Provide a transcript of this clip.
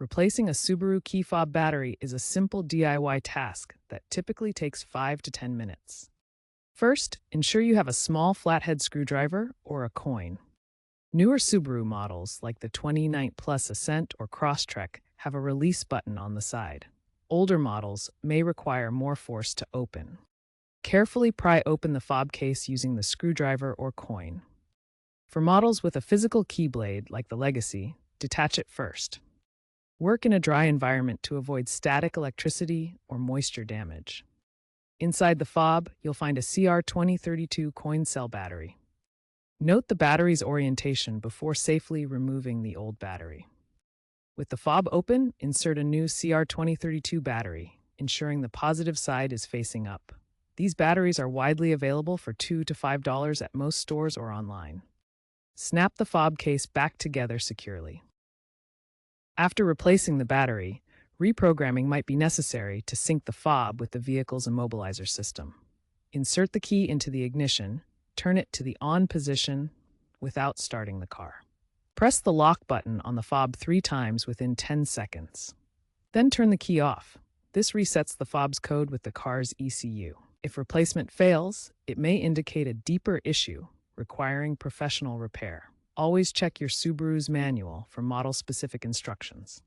Replacing a Subaru key fob battery is a simple DIY task that typically takes 5 to 10 minutes. First, ensure you have a small flathead screwdriver or a coin. Newer Subaru models, like the 29 Plus Ascent or Crosstrek, have a release button on the side. Older models may require more force to open. Carefully pry open the fob case using the screwdriver or coin. For models with a physical key blade, like the Legacy, detach it first. Work in a dry environment to avoid static electricity or moisture damage. Inside the fob, you'll find a CR2032 coin cell battery. Note the battery's orientation before safely removing the old battery. With the fob open, insert a new CR2032 battery, ensuring the positive side is facing up. These batteries are widely available for $2 to $5 at most stores or online. Snap the fob case back together securely. After replacing the battery, reprogramming might be necessary to sync the fob with the vehicle's immobilizer system. Insert the key into the ignition, turn it to the on position without starting the car. Press the lock button on the fob 3 times within 10 seconds. Then turn the key off. This resets the fob's code with the car's ECU. If replacement fails, it may indicate a deeper issue requiring professional repair. Always check your Subaru's manual for model-specific instructions.